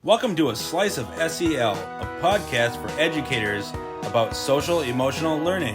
Welcome to A Slice of SEL, a podcast for educators about social emotional learning.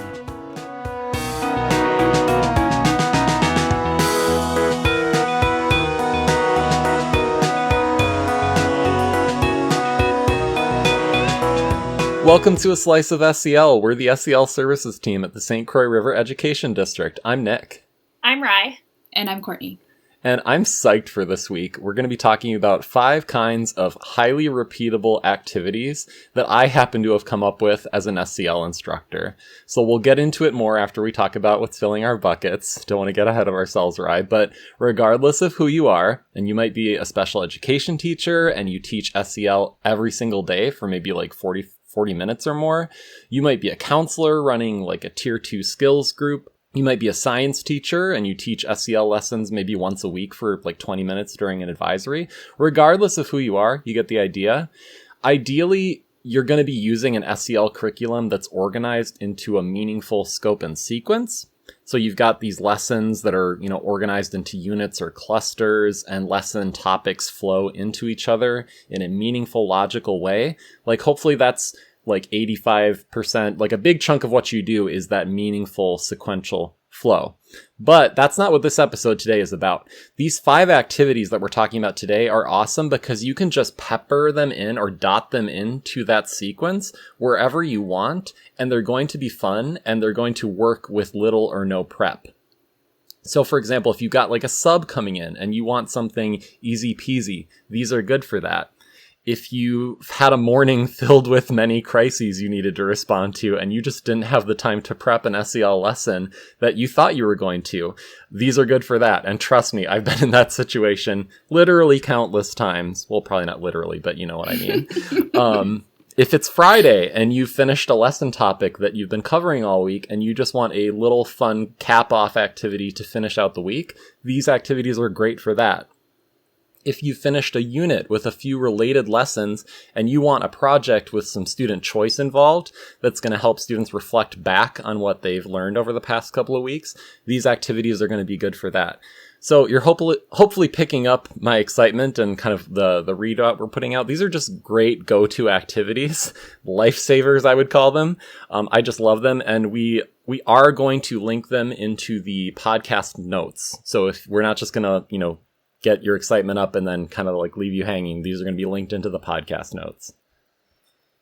Welcome to A Slice of SEL. We're the SEL services team at the St. Croix River Education District. I'm Nick. I'm Rye. And I'm Courtney. And I'm psyched for this week. We're going to be talking about 5 kinds of highly repeatable activities that I happen to have come up with as an SEL instructor. So we'll get into it more after we talk about what's filling our buckets. Don't want to get ahead of ourselves, right? But regardless of who you are, and you might be a special education teacher and you teach SEL every single day for maybe like 40 minutes or more. You might be a counselor running like a tier 2 skills group. You might be a science teacher and you teach SEL lessons maybe once a week for like 20 minutes during an advisory. Regardless of who you are, you get the idea. Ideally, you're going to be using an SEL curriculum that's organized into a meaningful scope and sequence. So you've got these lessons that are, organized into units or clusters, and lesson topics flow into each other in a meaningful, logical way. Like hopefully that's like 85%, like a big chunk of what you do is that meaningful sequential flow. But that's not what this episode today is about. These 5 activities that we're talking about today are awesome because you can just pepper them in or dot them into that sequence wherever you want, and they're going to be fun and they're going to work with little or no prep. So for example, if you got like a sub coming in and you want something easy peasy, these are good for that. If you had a morning filled with many crises you needed to respond to and you just didn't have the time to prep an SEL lesson that you thought you were going to, these are good for that. And trust me, I've been in that situation literally countless times. Well, probably not literally, but you know what I mean. If it's Friday and you've finished a lesson topic that you've been covering all week and you just want a little fun cap-off activity to finish out the week, these activities are great for that. If you finished a unit with a few related lessons and you want a project with some student choice involved that's going to help students reflect back on what they've learned over the past couple of weeks, these activities are going to be good for that. So you're hopefully picking up my excitement and kind of the readout we're putting out. These are just great go-to activities, lifesavers, I would call them. I just love them, and we are going to link them into the podcast notes. So if we're not just going to, get your excitement up and then kind of like leave you hanging, these are going to be linked into the podcast notes.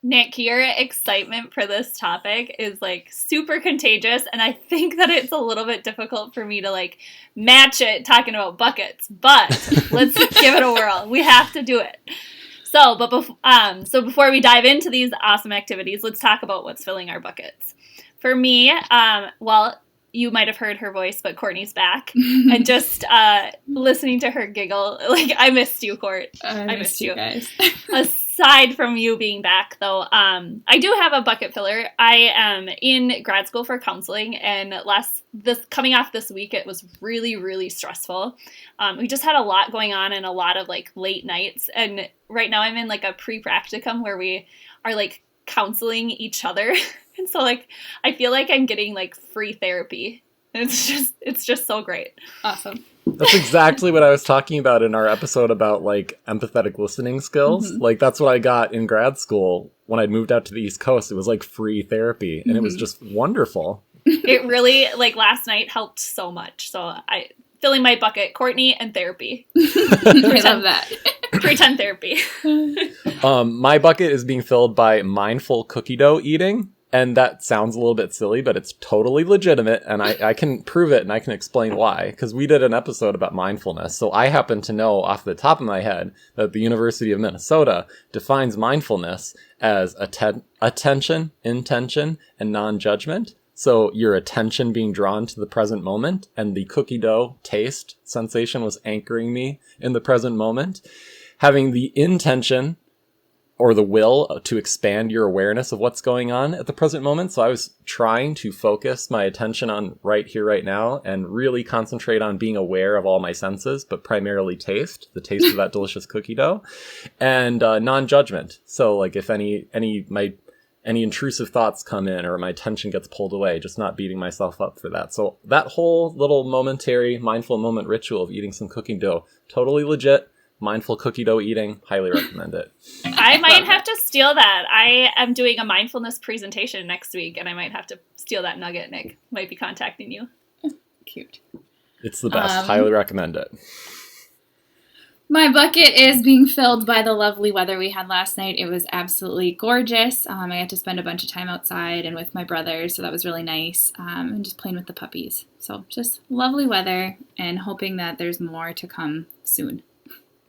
Nick, your excitement for this topic is like super contagious, and I think that it's a little bit difficult for me to like match it talking about buckets, but let's give it a whirl. We have to do it. So before we dive into these awesome activities, let's talk about what's filling our buckets. For me, you might have heard her voice, but Courtney's back. And just listening to her giggle, like, I missed you, Court. I missed you guys. Aside from you being back, though, I do have a bucket filler. I am in grad school for counseling, and coming off this week, it was really, really stressful. We just had a lot going on and a lot of, like, late nights. And right now I'm in, like, a pre-practicum where we are, like, counseling each other. And so, like, I feel like I'm getting, like, free therapy. And it's just so great. Awesome. That's exactly what I was talking about in our episode about, like, empathetic listening skills. Mm-hmm. Like, that's what I got in grad school when I moved out to the East Coast. It was, like, free therapy. And it was just wonderful. It really, like, last night helped so much. So filling my bucket, Courtney and therapy. I love that. Pretend therapy. My bucket is being filled by mindful cookie dough eating. And that sounds a little bit silly, but it's totally legitimate, and I can prove it, and I can explain why, because we did an episode about mindfulness. So I happen to know off the top of my head that the University of Minnesota defines mindfulness as attention, intention, and non-judgment. So your attention being drawn to the present moment, and the cookie dough taste sensation was anchoring me in the present moment. Having the intention or the will to expand your awareness of what's going on at the present moment. So I was trying to focus my attention on right here, right now, and really concentrate on being aware of all my senses, but primarily the taste of that delicious cookie dough, and non-judgment. So like if any intrusive thoughts come in or my attention gets pulled away, just not beating myself up for that. So that whole little momentary mindful moment ritual of eating some cookie dough, totally legit. mindful cookie dough eating, highly recommend it. I might have to steal that. I am doing a mindfulness presentation next week, and I might have to steal that nugget. Nick might be contacting you. Cute. It's the best. Highly recommend it. My bucket is being filled by the lovely weather we had last night. It was absolutely gorgeous. I got to spend a bunch of time outside and with my brothers, so that was really nice. And just playing with the puppies. So just lovely weather and hoping that there's more to come soon.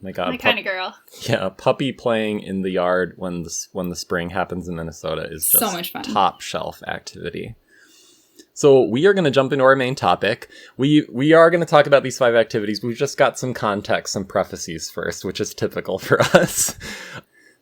My God, My kind of girl. Yeah, a puppy playing in the yard when the spring happens in Minnesota is just so much fun. Top shelf activity. So we are going to jump into our main topic. We are going to talk about these 5 activities. We've just got some context, some prefaces first, which is typical for us.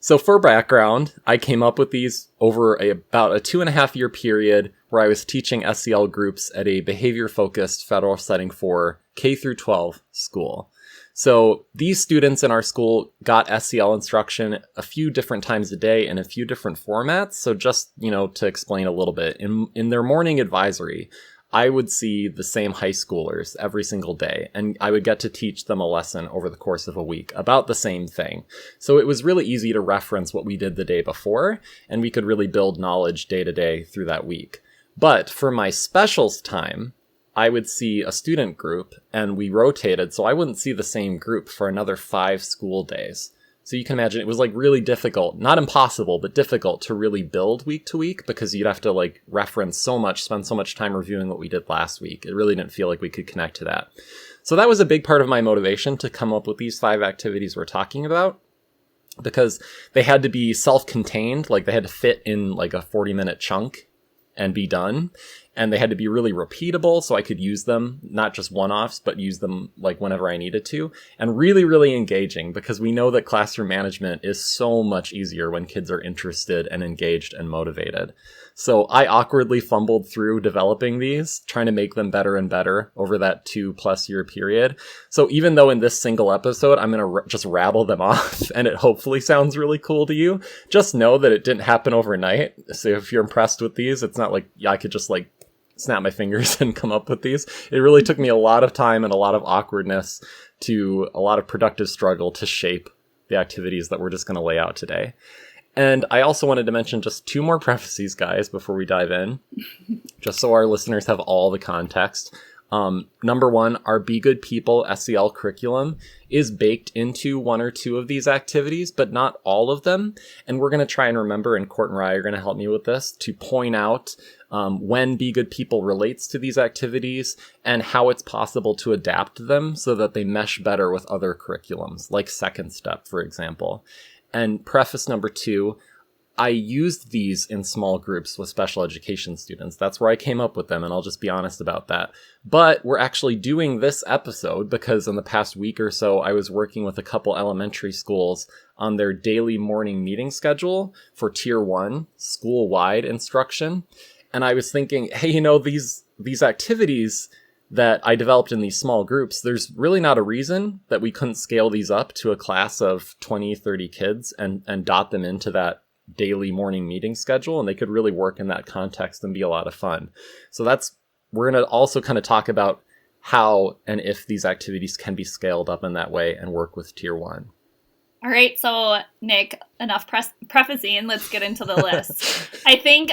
So for background, I came up with these over about a 2.5-year period where I was teaching SEL groups at a behavior-focused federal setting for K through 12 school. So these students in our school got SEL instruction a few different times a day in a few different formats. So just, to explain a little bit, in their morning advisory, I would see the same high schoolers every single day, and I would get to teach them a lesson over the course of a week about the same thing. So it was really easy to reference what we did the day before, and we could really build knowledge day to day through that week. But for my specials time, I would see a student group and we rotated, so I wouldn't see the same group for another 5 school days. So you can imagine it was really difficult, not impossible, but difficult to really build week to week because you'd have to reference so much, spend so much time reviewing what we did last week. It really didn't feel like we could connect to that. So that was a big part of my motivation to come up with these 5 activities we're talking about, because they had to be self-contained, they had to fit in a 40-minute chunk and be done. And they had to be really repeatable, so I could use them, not just one-offs, but use them whenever I needed to. And really, really engaging, because we know that classroom management is so much easier when kids are interested and engaged and motivated. So I awkwardly fumbled through developing these, trying to make them better and better over that 2+ year period. So even though in this single episode, I'm going to just rattle them off and it hopefully sounds really cool to you, just know that it didn't happen overnight. So if you're impressed with these, it's not I could just snap my fingers and come up with these. It really took me a lot of time and a lot of awkwardness to a lot of productive struggle to shape the activities that we're just going to lay out today. And I also wanted to mention just 2 more prefaces, guys, before we dive in, just so our listeners have all the context. Number 1, our Be Good People SEL curriculum is baked into 1 or 2 of these activities, but not all of them. And we're going to try and remember, and Court and Rye are going to help me with this, to point out when Be Good People relates to these activities and how it's possible to adapt them so that they mesh better with other curriculums, like Second Step, for example. And preface number 2, I used these in small groups with special education students. That's where I came up with them, and I'll just be honest about that. But we're actually doing this episode because in the past week or so, I was working with a couple elementary schools on their daily morning meeting schedule for Tier 1 school-wide instruction. And I was thinking, hey, these activities that I developed in these small groups, there's really not a reason that we couldn't scale these up to a class of 20, 30 kids and dot them into that daily morning meeting schedule, and they could really work in that context and be a lot of fun. So we're going to also kind of talk about how and if these activities can be scaled up in that way and work with Tier 1. All right, so Nick, enough prefacing, let's get into the list.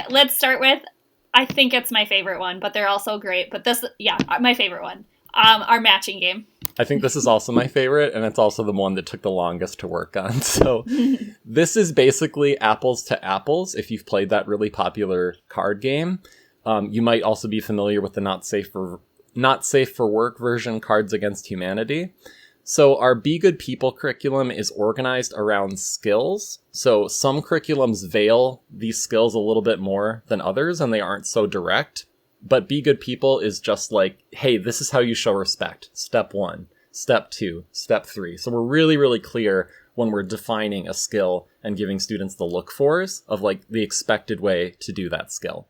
Let's start with, I think it's my favorite one, but they're also great. But my favorite one, our matching game. I think this is also my favorite, and it's also the one that took the longest to work on. So this is basically apples to apples. If you've played that really popular card game, you might also be familiar with the not safe for work version, Cards Against Humanity. So our Be Good People curriculum is organized around skills. So some curriculums veil these skills a little bit more than others, and they aren't so direct. But Be Good People is just hey, this is how you show respect. Step 1, step 2, step 3. So we're really, really clear when we're defining a skill and giving students the look-fors of the expected way to do that skill.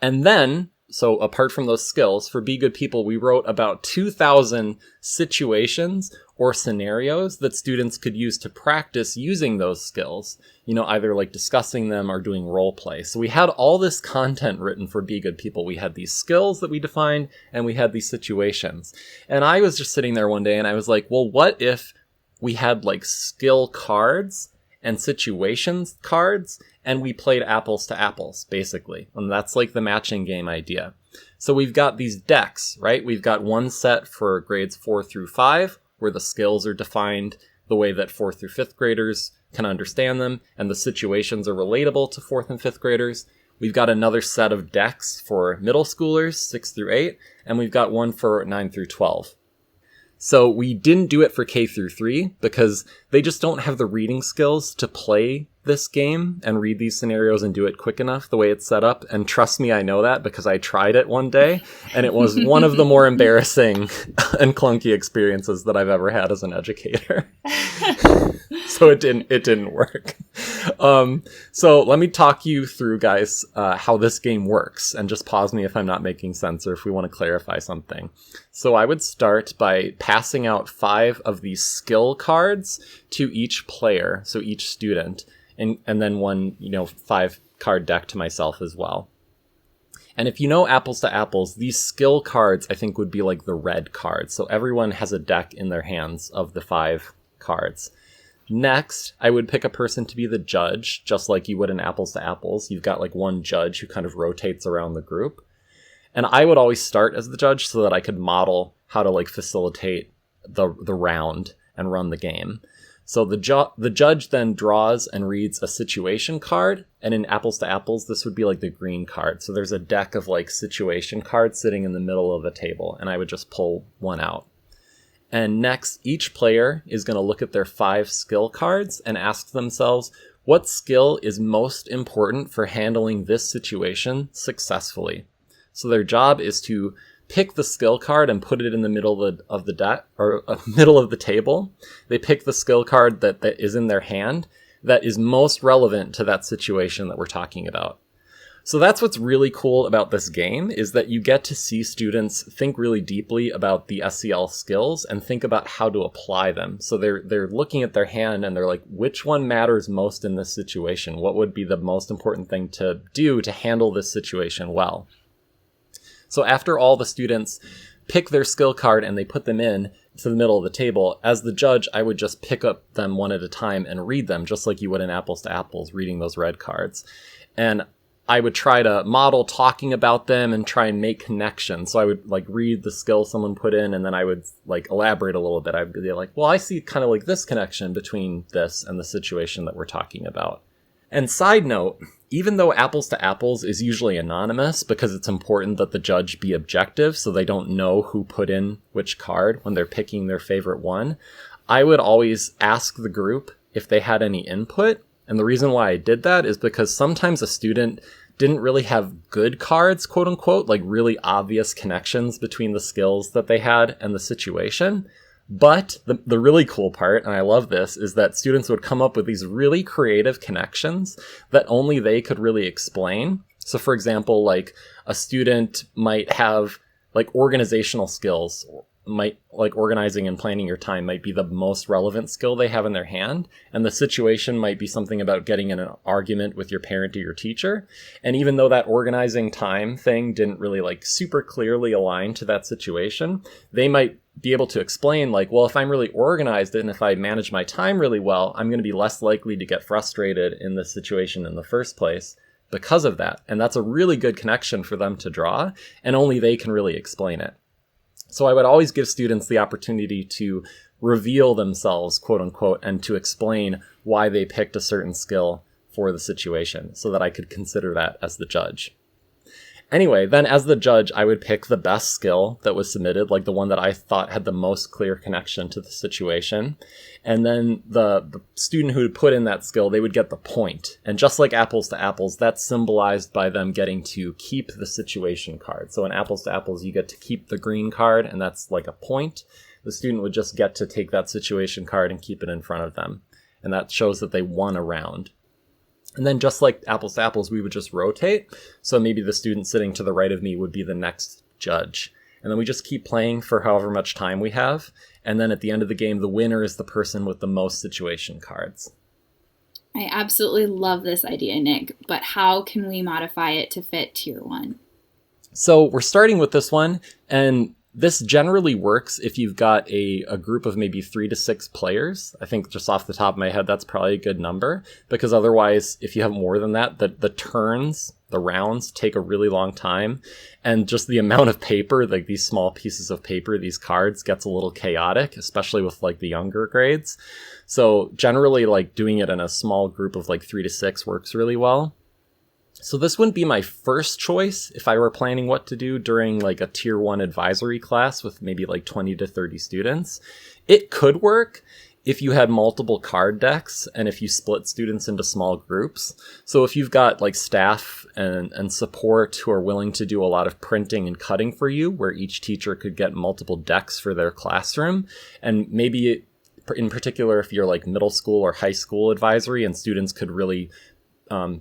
And then, so apart from those skills, for Be Good People, we wrote about 2,000 situations or scenarios that students could use to practice using those skills, either discussing them or doing role play. So we had all this content written for Be Good People. We had these skills that we defined, and we had these situations. And I was just sitting there one day and I was like, well, what if we had like skill cards and situations cards, and we played apples to apples, basically. And that's like the matching game idea. So we've got these decks, right? We've got one set for grades 4 through 5, where the skills are defined the way that 4th through 5th graders can understand them, and the situations are relatable to 4th and 5th graders. We've got another set of decks for middle schoolers, 6 through 8, and we've got one for 9 through 12. So we didn't do it for K through 3 because they just don't have the reading skills to play this game and read these scenarios and do it quick enough the way it's set up. And trust me, I know that because I tried it one day and it was one of the more embarrassing and clunky experiences that I've ever had as an educator. So it didn't work. So let me talk you through, guys, how this game works, and just pause me if I'm not making sense or if we want to clarify something. So I would start by passing out 5 of these skill cards to each player, so each student, and then one, 5-card deck to myself as well. And if you know apples to apples, these skill cards, I think, would be like the red cards. So everyone has a deck in their hands of the 5 cards. Next, I would pick a person to be the judge, just like you would in apples to apples. You've got like one judge who kind of rotates around the group. And I would always start as the judge so that I could model how to like facilitate the round and run the game. So the judge then draws and reads a situation card, and in apples to apples, this would be like the green card. So there's a deck of like situation cards sitting in the middle of the table, and I would just pull one out. And next, each player is going to look at their 5 skill cards and ask themselves, what skill is most important for handling this situation successfully? So their job is to pick the skill card and put it in the middle of the deck, or middle of the table. They pick the skill card that is in their hand that is most relevant to that situation that we're talking about. So that's what's really cool about this game, is that you get to see students think really deeply about the SEL skills and think about how to apply them. So they're looking at their hand and they're like, which one matters most in this situation? What would be the most important thing to do to handle this situation well? So after all the students pick their skill card and they put them in to the middle of the table, as the judge, I would just pick up them one at a time and read them, just like you would in apples to apples, reading those red cards. And I would try to model talking about them and try and make connections. So I would like read the skill someone put in, and then I would like elaborate a little bit. I'd be like, well, I see kind of like this connection between this and the situation that we're talking about. And side note, even though apples to apples is usually anonymous because it's important that the judge be objective so they don't know who put in which card when they're picking their favorite one, I would always ask the group if they had any input. And the reason why I did that is because sometimes a student didn't really have good cards, quote unquote, like really obvious connections between the skills that they had and the situation. But the really cool part, and I love this, is that students would come up with these really creative connections that only they could really explain. So for example, like a student might have like organizational skills, might like organizing and planning your time might be the most relevant skill they have in their hand. And the situation might be something about getting in an argument with your parent or your teacher. And even though that organizing time thing didn't really like super clearly align to that situation, they might be able to explain like, well, if I'm really organized and if I manage my time really well, I'm going to be less likely to get frustrated in this situation in the first place because of that. And that's a really good connection for them to draw, and only they can really explain it. So I would always give students the opportunity to reveal themselves, quote unquote, and to explain why they picked a certain skill for the situation so that I could consider that as the judge. Anyway, then as the judge, I would pick the best skill that was submitted, like the one that I thought had the most clear connection to the situation. And then the student who would put in that skill, they would get the point. And just like apples to apples, that's symbolized by them getting to keep the situation card. So in apples to apples, you get to keep the green card, and that's like a point. The student would just get to take that situation card and keep it in front of them. And that shows that they won a round. And then just like apples to apples, we would just rotate. So maybe the student sitting to the right of me would be the next judge. And then we just keep playing for however much time we have. And then at the end of the game, the winner is the person with the most situation cards. I absolutely love this idea, Nick, but how can we modify it to fit Tier 1? So we're starting with this one, and This generally works if you've got a group of maybe 3 to 6 players. I think just off the top of my head, that's probably a good number, because otherwise, if you have more than that, the turns, the rounds take a really long time. And just the amount of paper, like these small pieces of paper, these cards, gets a little chaotic, especially with like the younger grades. So generally, like doing it in a small group of like 3 to 6 works really well. So this wouldn't be my first choice if I were planning what to do during like a tier 1 advisory class with maybe like 20 to 30 students. It could work if you had multiple card decks and if you split students into small groups. So if you've got like staff and support who are willing to do a lot of printing and cutting for you, where each teacher could get multiple decks for their classroom, and maybe in particular if you're like middle school or high school advisory and students could really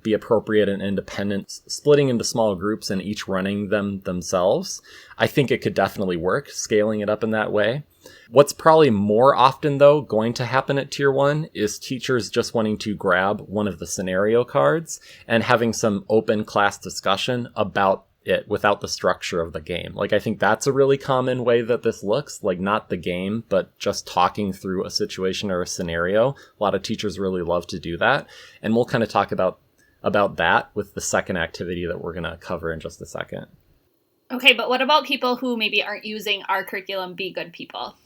be appropriate and independent, splitting into small groups and each running them themselves, I think it could definitely work, scaling it up in that way. What's probably more often, though, going to happen at Tier 1 is teachers just wanting to grab one of the scenario cards and having some open class discussion about it without the structure of the game. Like, I think that's a really common way that this looks, like not the game, but just talking through a situation or a scenario. A lot of teachers really love to do that. And we'll kind of talk about that with the second activity that we're going to cover in just a second. Okay, but what about people who maybe aren't using our curriculum, Be Good People?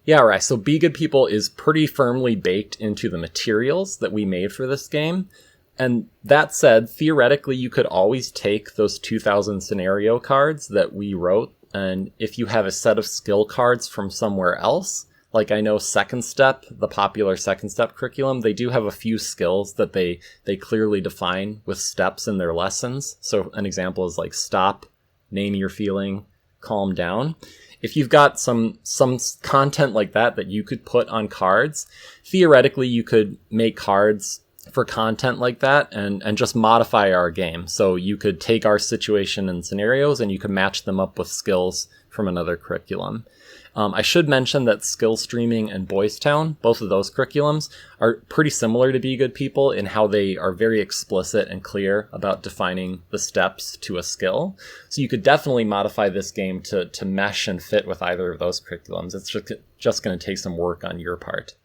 Yeah, right. So Be Good People is pretty firmly baked into the materials that we made for this game. And that said, theoretically, you could always take those 2,000 scenario cards that we wrote, and if you have a set of skill cards from somewhere else, like I know Second Step, the popular Second Step curriculum, they do have a few skills that they clearly define with steps in their lessons. So an example is like stop, name your feeling, calm down. If you've got some content like that you could put on cards, theoretically you could make cards for content like that and just modify our game. So you could take our situation and scenarios and you could match them up with skills from another curriculum. I should mention that Skill Streaming and Boys Town, both of those curriculums, are pretty similar to Be Good People in how they are very explicit and clear about defining the steps to a skill. So you could definitely modify this game to mesh and fit with either of those curriculums. It's just going to take some work on your part.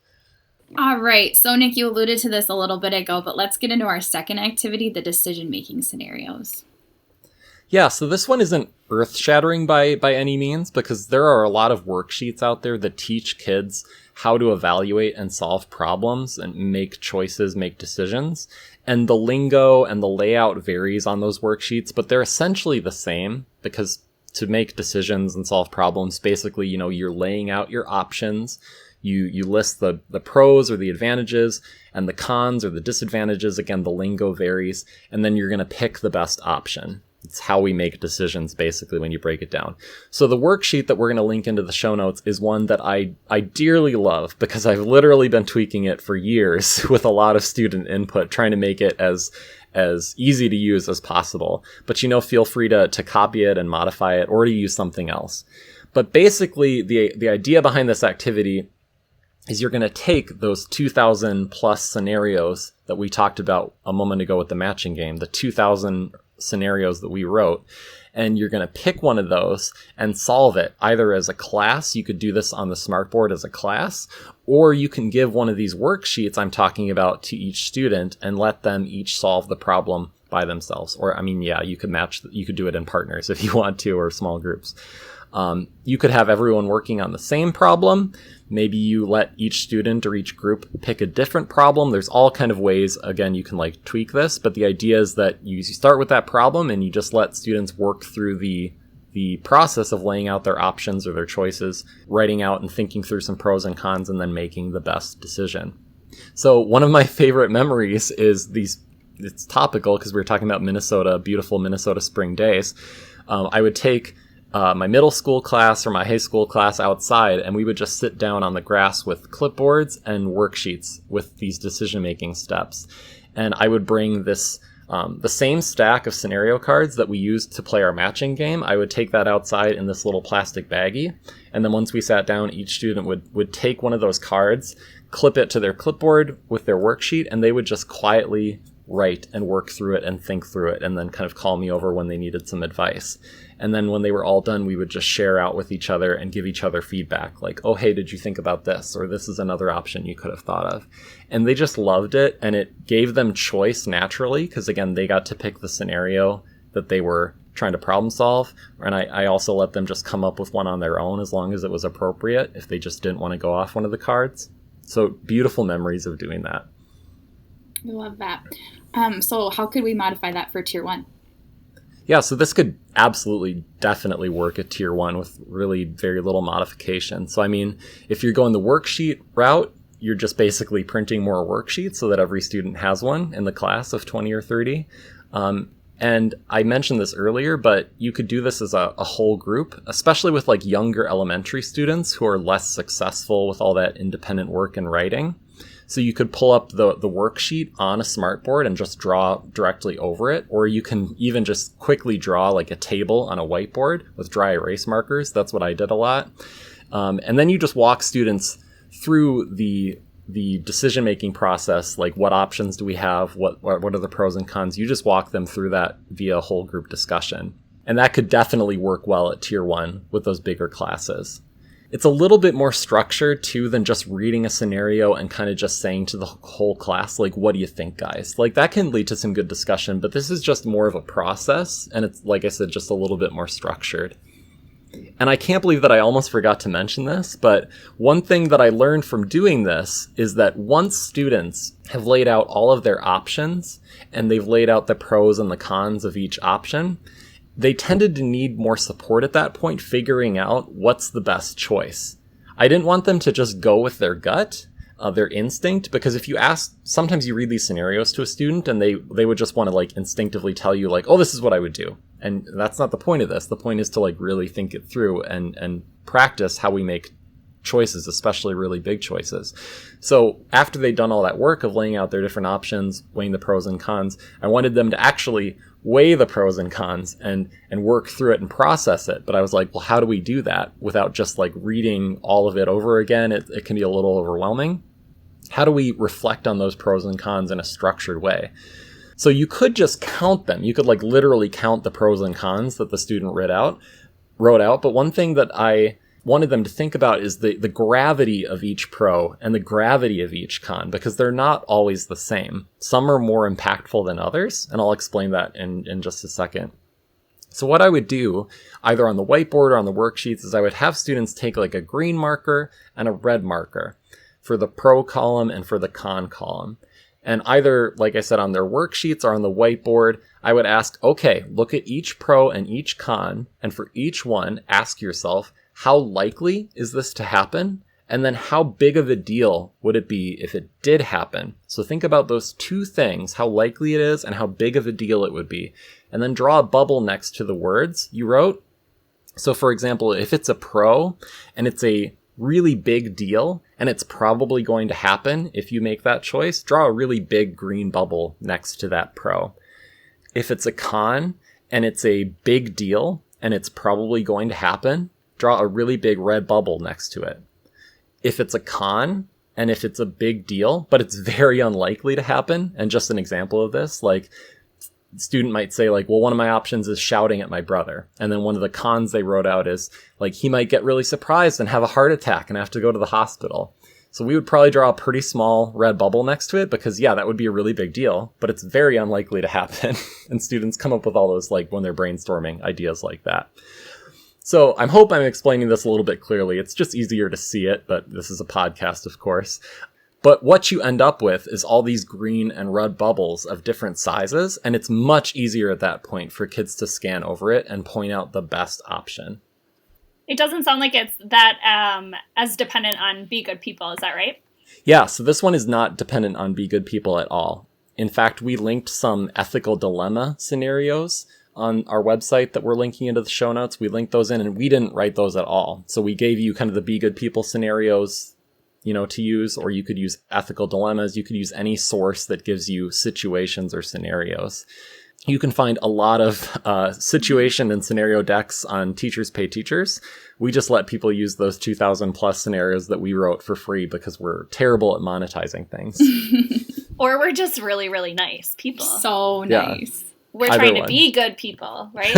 All right. So, Nick, you alluded to this a little bit ago, but let's get into our second activity, the decision-making scenarios. Yeah, so this one isn't earth-shattering by any means, because there are a lot of worksheets out there that teach kids how to evaluate and solve problems and make choices, make decisions. And the lingo and the layout varies on those worksheets, but they're essentially the same, because to make decisions and solve problems, basically, you're laying out your options. You list the pros or the advantages and the cons or the disadvantages. Again, the lingo varies. And then you're going to pick the best option. It's how we make decisions, basically, when you break it down. So the worksheet that we're going to link into the show notes is one that I dearly love, because I've literally been tweaking it for years with a lot of student input, trying to make it as easy to use as possible. But, feel free to copy it and modify it or to use something else. But basically, the idea behind this activity is you're going to take those 2,000 plus scenarios that we talked about a moment ago with the matching game, the 2,000 scenarios that we wrote, and you're going to pick one of those and solve it either as a class. You could do this on the smartboard as a class, or you can give one of these worksheets I'm talking about to each student and let them each solve the problem by themselves. Or, you could do it in partners if you want to, or small groups. You could have everyone working on the same problem. Maybe you let each student or each group pick a different problem. There's all kind of ways, again, you can tweak this, but the idea is that you start with that problem and you just let students work through the process of laying out their options or their choices, writing out and thinking through some pros and cons, and then making the best decision. So one of my favorite memories is it's topical because we were talking about Minnesota, beautiful Minnesota spring days. I would take my middle school class or my high school class outside, and we would just sit down on the grass with clipboards and worksheets with these decision-making steps. And I would bring this, the same stack of scenario cards that we used to play our matching game. I would take that outside in this little plastic baggie. And then once we sat down, each student would take one of those cards, clip it to their clipboard with their worksheet, and they would just quietly write and work through it and think through it, and then kind of call me over when they needed some advice. And then when they were all done, we would just share out with each other and give each other feedback, like, oh, hey, did you think about this? Or this is another option you could have thought of. And they just loved it, and it gave them choice naturally, because again, they got to pick the scenario that they were trying to problem solve. And I also let them just come up with one on their own as long as it was appropriate, if they just didn't want to go off one of the cards. So beautiful memories of doing that. I love that. So how could we modify that for Tier 1? Yeah, so this could absolutely, definitely work at Tier 1 with really very little modification. So I mean, if you're going the worksheet route, you're just basically printing more worksheets so that every student has one in the class of 20 or 30. And I mentioned this earlier, but you could do this as a whole group, especially with like younger elementary students who are less successful with all that independent work and writing. So you could pull up the worksheet on a smartboard and just draw directly over it, or you can even just quickly draw like a table on a whiteboard with dry erase markers. That's what I did a lot. And then you just walk students through the decision-making process, like what options do we have, what are the pros and cons. You just walk them through that via whole group discussion. And that could definitely work well at Tier 1 with those bigger classes. It's a little bit more structured too than just reading a scenario and kind of just saying to the whole class, like, what do you think, guys? Like that can lead to some good discussion, but this is just more of a process. And it's, like I said, just a little bit more structured. And I can't believe that I almost forgot to mention this, but one thing that I learned from doing this is that once students have laid out all of their options and they've laid out the pros and the cons of each option, they tended to need more support at that point, figuring out what's the best choice. I didn't want them to just go with their gut, their instinct, because if you ask, sometimes you read these scenarios to a student and they would just want to like instinctively tell you like, oh, this is what I would do. And that's not the point of this. The point is to like really think it through and practice how we make choices, especially really big choices. So after they'd done all that work of laying out their different options, weighing the pros and cons, I wanted them to actually weigh the pros and cons and work through it and process it. But I was like, well, how do we do that without just like reading all of it over again? It can be a little overwhelming. How do we reflect on those pros and cons in a structured way? So you could just count them. You could like literally count the pros and cons that the student wrote out. But one thing that I wanted them to think about is the gravity of each pro and the gravity of each con, because they're not always the same. Some are more impactful than others, and I'll explain that in just a second. So what I would do, either on the whiteboard or on the worksheets, is I would have students take like a green marker and a red marker for the pro column and for the con column. And either, like I said, on their worksheets or on the whiteboard, I would ask, okay, look at each pro and each con, and for each one, ask yourself, how likely is this to happen? And then how big of a deal would it be if it did happen? So think about those two things, how likely it is and how big of a deal it would be. And then draw a bubble next to the words you wrote. So for example, if it's a pro and it's a really big deal and it's probably going to happen if you make that choice, draw a really big green bubble next to that pro. If it's a con and it's a big deal and it's probably going to happen, draw a really big red bubble next to it. If it's a con and if it's a big deal, but it's very unlikely to happen, and just an example of this, like the student might say like, well, one of my options is shouting at my brother. And then one of the cons they wrote out is like, he might get really surprised and have a heart attack and have to go to the hospital. So we would probably draw a pretty small red bubble next to it because, yeah, that would be a really big deal, but it's very unlikely to happen. And students come up with all those, like when they're brainstorming, ideas like that. So I hope I'm explaining this a little bit clearly. It's just easier to see it, but this is a podcast, of course. But what you end up with is all these green and red bubbles of different sizes, and it's much easier at that point for kids to scan over it and point out the best option. It doesn't sound like it's that as dependent on Be Good People. Is that right? Yeah, so this one is not dependent on Be Good People at all. In fact, we linked some ethical dilemma scenarios on our website that we're linking into the show notes. We linked those in, and we didn't write those at all. So we gave you kind of the Be Good People scenarios, to use, or you could use ethical dilemmas. You could use any source that gives you situations or scenarios. you can find a lot of situation and scenario decks on Teachers Pay Teachers. We just let people use those 2,000 plus scenarios that we wrote for free because we're terrible at monetizing things. Or we're just really, really nice people. So nice. Yeah. We're Either trying to one. be good people, right?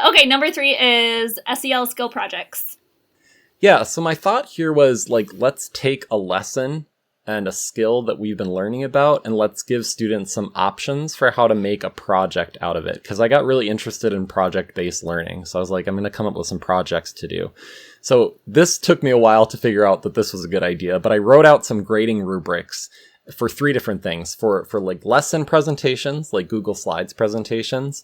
Okay, number 3 is SEL Skill Projects. Yeah, so my thought here was like, let's take a lesson and a skill that we've been learning about, and let's give students some options for how to make a project out of it. Because I got really interested in project-based learning. So I was like, I'm going to come up with some projects to do. So this took me a while to figure out that this was a good idea, but I wrote out some grading rubrics for 3 different things. For like lesson presentations, like Google Slides presentations,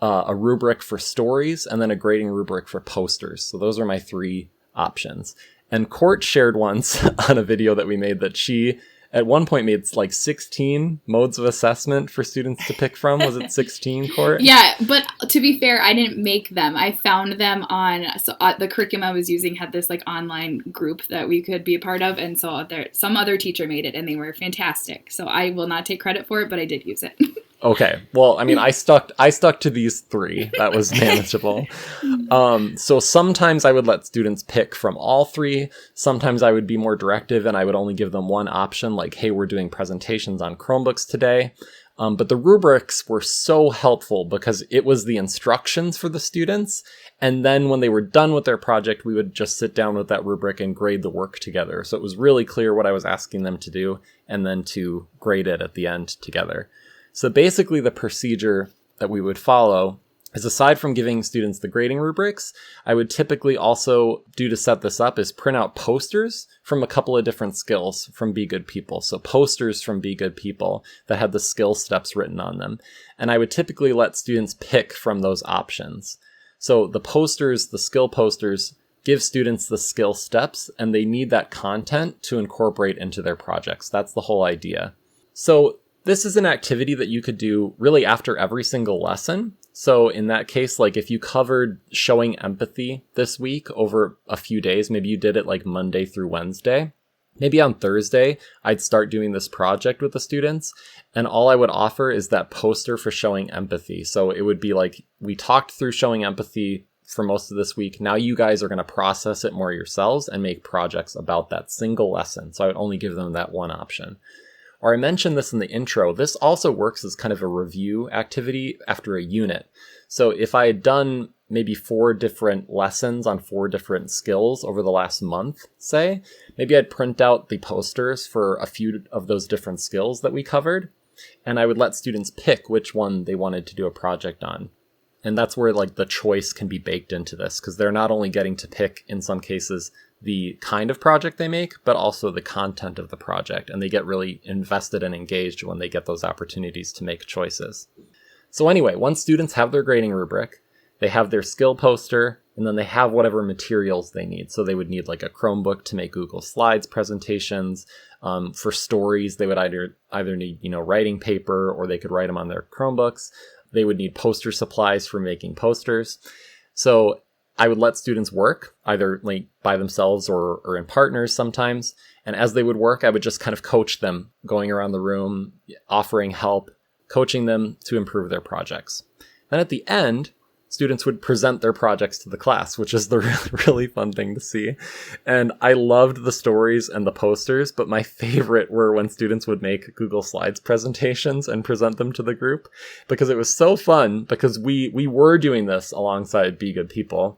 a rubric for stories, and then a grading rubric for posters. So those are my 3 options. And Court shared once on a video that we made that she at one point made like 16 modes of assessment for students to pick from. Was it 16, Court? Yeah, but to be fair, I didn't make them. I found them on, the curriculum I was using had this like online group that we could be a part of. And so some other teacher made it and they were fantastic. So I will not take credit for it, but I did use it. Okay. Well, I mean, I stuck to these 3. That was manageable. So sometimes I would let students pick from all 3. Sometimes I would be more directive and I would only give them one option, like, hey, we're doing presentations on Chromebooks today. But the rubrics were so helpful because it was the instructions for the students. And then when they were done with their project, we would just sit down with that rubric and grade the work together. So it was really clear what I was asking them to do and then to grade it at the end together. So basically the procedure that we would follow is, aside from giving students the grading rubrics, I would typically also do to set this up is print out posters from a couple of different skills from Be Good People. So posters from Be Good People that had the skill steps written on them. And I would typically let students pick from those options. So the posters, the skill posters, give students the skill steps and they need that content to incorporate into their projects. That's the whole idea. So this is an activity that you could do really after every single lesson. So in that case, like if you covered showing empathy this week over a few days, maybe you did it like Monday through Wednesday, maybe on Thursday, I'd start doing this project with the students. And all I would offer is that poster for showing empathy. So it would be like, we talked through showing empathy for most of this week. Now you guys are going to process it more yourselves and make projects about that single lesson. So I would only give them that one option. Or I mentioned this in the intro, this also works as kind of a review activity after a unit. So if I had done maybe 4 different lessons on 4 different skills over the last month, say, maybe I'd print out the posters for a few of those different skills that we covered, and I would let students pick which one they wanted to do a project on. And that's where like the choice can be baked into this, because they're not only getting to pick, in some cases, the kind of project they make, but also the content of the project. And they get really invested and engaged when they get those opportunities to make choices. So anyway, once students have their grading rubric, they have their skill poster, and then they have whatever materials they need. So they would need like a Chromebook to make Google Slides presentations. For stories, they would either need, writing paper, or they could write them on their Chromebooks. They would need poster supplies for making posters. So I would let students work either like by themselves or in partners sometimes. And as they would work, I would just kind of coach them, going around the room, offering help, coaching them to improve their projects. Then at the end, students would present their projects to the class, which is the really fun thing to see. And I loved the stories and the posters, but my favorite were when students would make Google Slides presentations and present them to the group, because it was so fun, because we were doing this alongside Be Good People.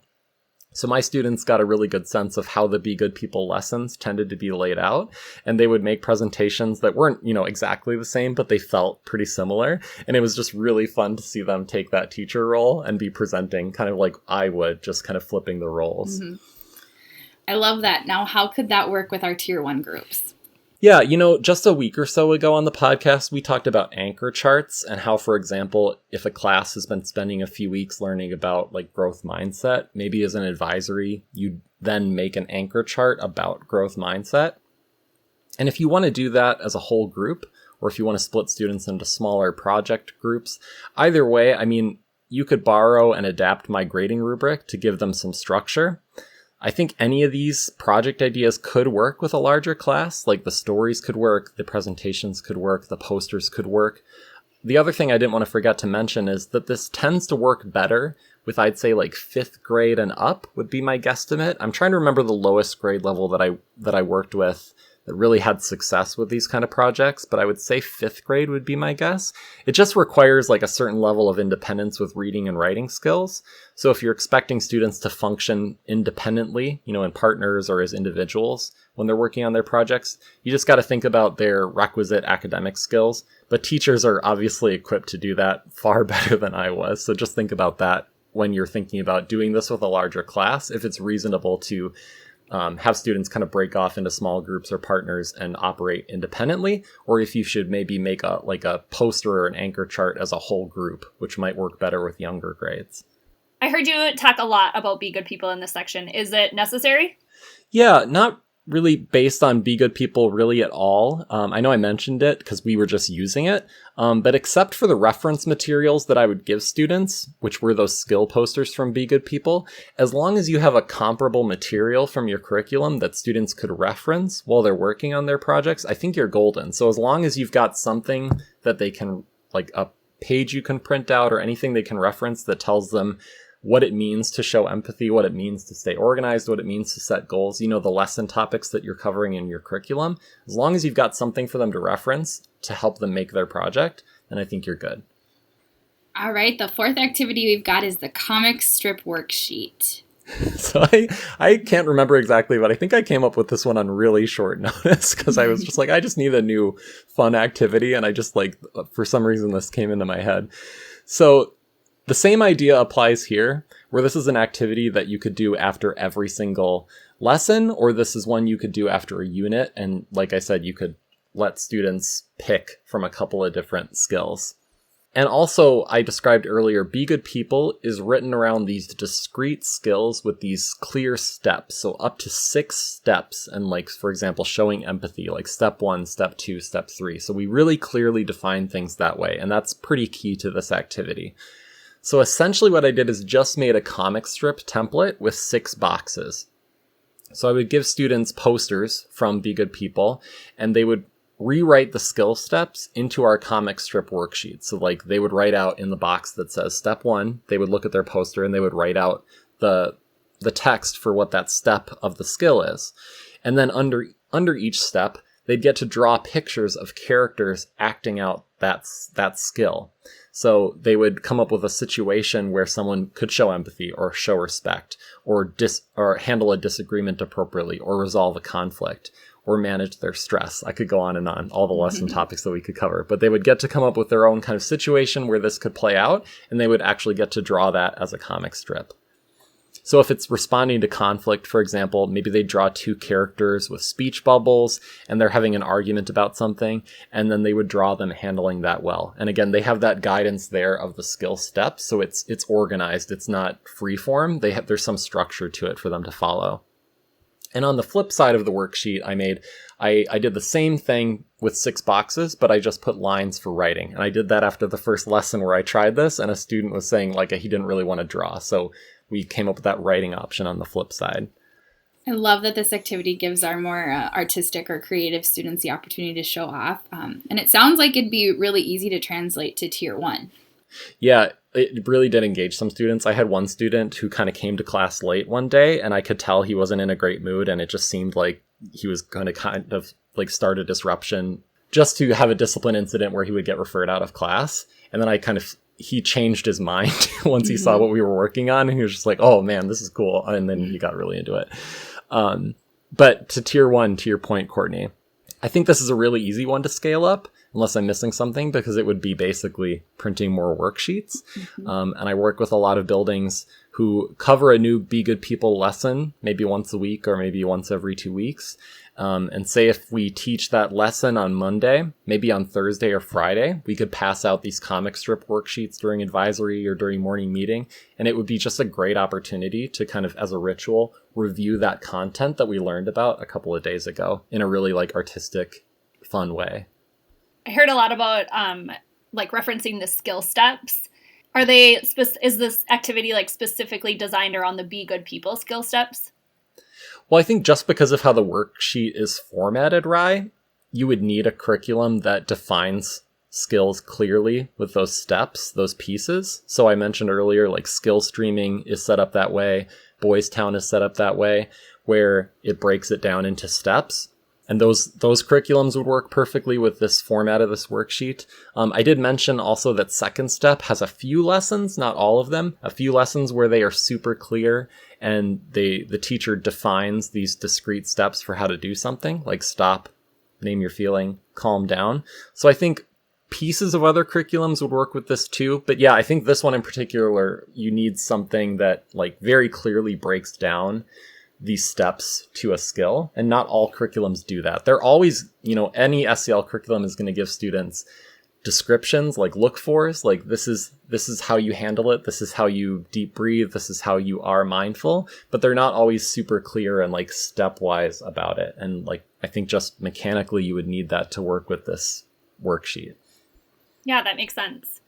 So my students got a really good sense of how the Be Good People lessons tended to be laid out, and they would make presentations that weren't, exactly the same, but they felt pretty similar. And it was just really fun to see them take that teacher role and be presenting kind of like I would, just kind of flipping the roles. Mm-hmm. I love that. Now, how could that work with our tier 1 groups? Yeah, just a week or so ago on the podcast, we talked about anchor charts and how, for example, if a class has been spending a few weeks learning about like growth mindset, maybe as an advisory, you then make an anchor chart about growth mindset. And if you want to do that as a whole group, or if you want to split students into smaller project groups, either way, you could borrow and adapt my grading rubric to give them some structure. I think any of these project ideas could work with a larger class. Like the stories could work, the presentations could work, the posters could work. The other thing I didn't want to forget to mention is that this tends to work better with, I'd say, like 5th grade and up would be my guesstimate. I'm trying to remember the lowest grade level that I worked with that really had success with these kind of projects, but I would say 5th grade would be my guess. It just requires like a certain level of independence with reading and writing skills. So if you're expecting students to function independently, in partners or as individuals when they're working on their projects, you just got to think about their requisite academic skills. But teachers are obviously equipped to do that far better than I was. So just think about that when you're thinking about doing this with a larger class, if it's reasonable to have students kind of break off into small groups or partners and operate independently, or if you should maybe make a poster or an anchor chart as a whole group, which might work better with younger grades. I heard you talk a lot about Be Good People in this section. Is it necessary? Yeah, not really based on Be Good People really at all. I know I mentioned it because we were just using it, but except for the reference materials that I would give students, which were those skill posters from Be Good People, as long as you have a comparable material from your curriculum that students could reference while they're working on their projects, I think you're golden. So as long as you've got something that they can, like a page you can print out or anything they can reference that tells them what it means to show empathy, what it means to stay organized, what it means to set goals, the lesson topics that you're covering in your curriculum. As long as you've got something for them to reference to help them make their project, then I think you're good. All right, the 4th activity we've got is the comic strip worksheet. So I can't remember exactly, but I think I came up with this one on really short notice because I was just like, I just need a new fun activity. And I just for some reason, this came into my head. So the same idea applies here, where this is an activity that you could do after every single lesson, or this is one you could do after a unit. And like I said, you could let students pick from a couple of different skills. And also, I described earlier, Be Good People is written around these discrete skills with these clear steps. So up to 6 steps. And for example, showing empathy, like step 1, step 2, step 3. So we really clearly define things that way. And that's pretty key to this activity. So essentially what I did is just made a comic strip template with 6 boxes. So I would give students posters from Be Good People, and they would rewrite the skill steps into our comic strip worksheet. So they would write out in the box that says step 1, they would look at their poster and they would write out the text for what that step of the skill is. And then under each step, they'd get to draw pictures of characters acting out that skill. So they would come up with a situation where someone could show empathy or show respect or handle a disagreement appropriately or resolve a conflict or manage their stress. I could go on and on, all the lesson topics that we could cover, but they would get to come up with their own kind of situation where this could play out, and they would actually get to draw that as a comic strip. So if it's responding to conflict, for example, maybe they draw 2 characters with speech bubbles and they're having an argument about something, and then they would draw them handling that well. And again, they have that guidance there of the skill steps. So it's organized. It's not free form. There's some structure to it for them to follow. And on the flip side of the worksheet I did the same thing with 6 boxes, but I just put lines for writing. And I did that after the first lesson where I tried this, and a student was saying he didn't really want to draw. So we came up with that writing option on the flip side. I love that this activity gives our more artistic or creative students the opportunity to show off. And it sounds like it'd be really easy to translate to Tier 1. Yeah, it really did engage some students. I had one student who kind of came to class late one day, and I could tell he wasn't in a great mood, and it just seemed like he was going to kind of start a disruption just to have a discipline incident where he would get referred out of class. And then he changed his mind once he saw what we were working on, and he was just like, oh man, this is cool. And then he got really into it. But to Tier 1, to your point, Courtney, I think this is a really easy one to scale up, unless I'm missing something, because it would be basically printing more worksheets. And I work with a lot of buildings who cover a new Be Good People lesson, maybe once a week or maybe once every 2 weeks. And say if we teach that lesson on Monday, maybe on Thursday or Friday, we could pass out these comic strip worksheets during advisory or during morning meeting. And it would be just a great opportunity to kind of, as a ritual, review that content that we learned about a couple of days ago in a really artistic, fun way. I heard a lot about referencing the skill steps. Is this activity specifically designed around the Be Good People skill steps? Well, I think just because of how the worksheet is formatted, Rye, you would need a curriculum that defines skills clearly with those steps, those pieces. So I mentioned earlier, like skill streaming is set up that way. Boys Town is set up that way, where it breaks it down into steps. And those curriculums would work perfectly with this format of this worksheet. I did mention also that Second Step has a few lessons, not all of them, a few lessons where they are super clear and the teacher defines these discrete steps for how to do something, like stop, name your feeling, calm down. So I think pieces of other curriculums would work with this too. But yeah, I think this one in particular, you need something that like very clearly breaks down these steps to a skill, and not all curriculums do that. They're always, any SEL curriculum is going to give students descriptions, like look-fors, like this is how you handle it, this is how you deep breathe, this is how you are mindful, but they're not always super clear and like stepwise about it. And like, I think just mechanically you would need that to work with this worksheet. Yeah, that makes sense.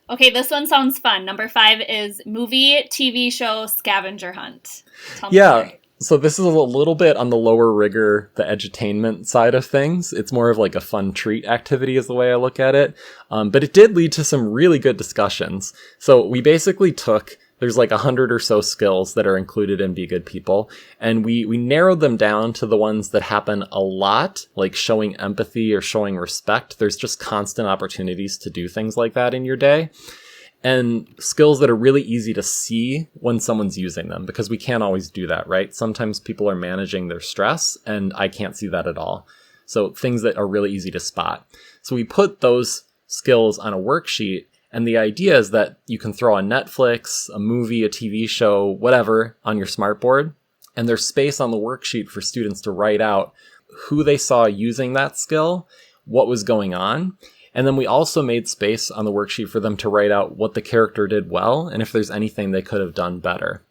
Okay, this one sounds fun. Number 5 is movie, TV show, scavenger hunt. Tell me more. So this is a little bit on the lower rigor, the edutainment side of things. It's more of like a fun treat activity is the way I look at it. But it did lead to some really good discussions. So we basically there's like 100 or so skills that are included in Be Good People. And we narrowed them down to the ones that happen a lot, like showing empathy or showing respect. There's just constant opportunities to do things like that in your day. And skills that are really easy to see when someone's using them, because we can't always do that, right? Sometimes people are managing their stress and I can't see that at all. So things that are really easy to spot. So we put those skills on a worksheet, and the idea is that you can throw on Netflix, a movie, a TV show, whatever on your smartboard, and there's space on the worksheet for students to write out who they saw using that skill, what was going on. And then we also made space on the worksheet for them to write out what the character did well and if there's anything they could have done better.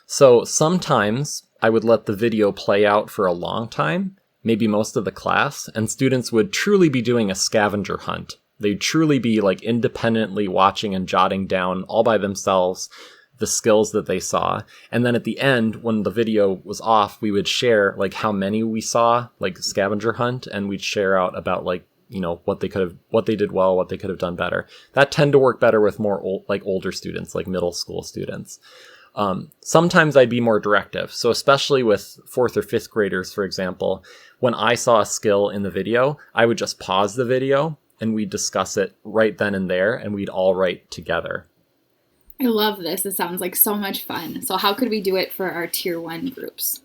So sometimes I would let the video play out for a long time, maybe most of the class, and students would truly be doing a scavenger hunt. They'd truly be like independently watching and jotting down all by themselves the skills that they saw. And then at the end, when the video was off, we would share like how many we saw, like scavenger hunt, and we'd share out about like, what they did well, what they could have done better. That tend to work better with more older students, like middle school students. Sometimes I'd be more directive. So especially with 4th or 5th graders, for example, when I saw a skill in the video, I would just pause the video and we'd discuss it right then and there, and we'd all write together. I love this. It sounds like so much fun. So how could we do it for our Tier 1 groups?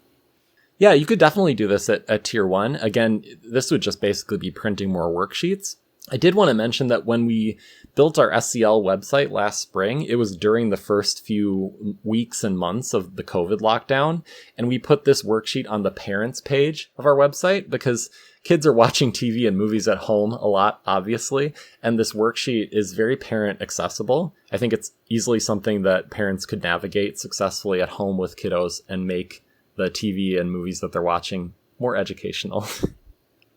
Yeah, you could definitely do this at Tier 1. Again, this would just basically be printing more worksheets. I did want to mention that when we built our SEL website last spring, it was during the first few weeks and months of the COVID lockdown. And we put this worksheet on the parents page of our website because kids are watching TV and movies at home a lot, obviously. And this worksheet is very parent accessible. I think it's easily something that parents could navigate successfully at home with kiddos and make the TV and movies that they're watching more educational.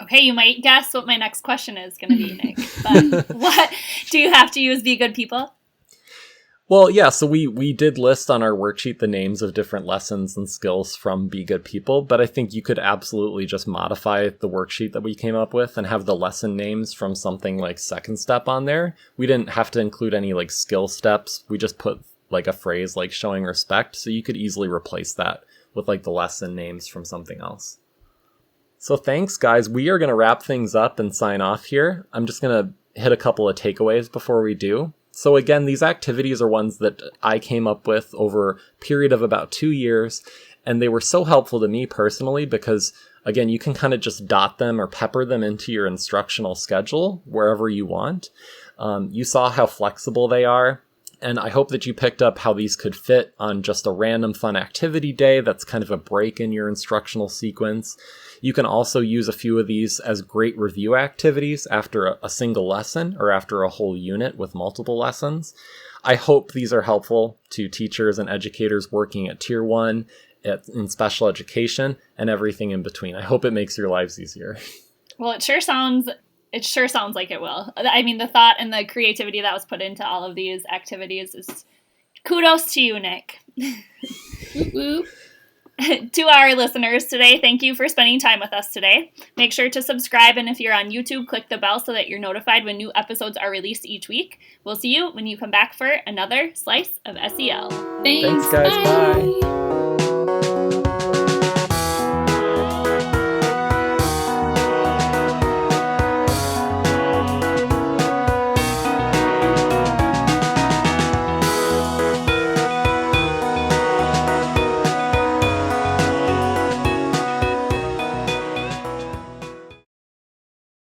Okay, you might guess what my next question is going to be, Nick. But what do you have to use Be Good People? Well, yeah, so we did list on our worksheet the names of different lessons and skills from Be Good People, but I think you could absolutely just modify the worksheet that we came up with and have the lesson names from something like Second Step on there. We didn't have to include any like skill steps. We just put like a phrase like showing respect, so you could easily replace that with like the lesson names from something else. So thanks, guys. We are going to wrap things up and sign off here. I'm just going to hit a couple of takeaways before we do. So again, these activities are ones that I came up with over a period of about 2 years, and they were so helpful to me personally because, again, you can kind of just dot them or pepper them into your instructional schedule wherever you want. You saw how flexible they are. And I hope that you picked up how these could fit on just a random fun activity day that's kind of a break in your instructional sequence. You can also use a few of these as great review activities after a single lesson or after a whole unit with multiple lessons. I hope these are helpful to teachers and educators working at Tier 1, in special education, and everything in between. I hope it makes your lives easier. Well, it sure sounds like it will. I mean, the thought and the creativity that was put into all of these activities is kudos to you, Nick. Whoop, whoop. To our listeners today, thank you for spending time with us today. Make sure to subscribe, and if you're on YouTube, click the bell so that you're notified when new episodes are released each week. We'll see you when you come back for another slice of SEL. Thanks guys. Bye.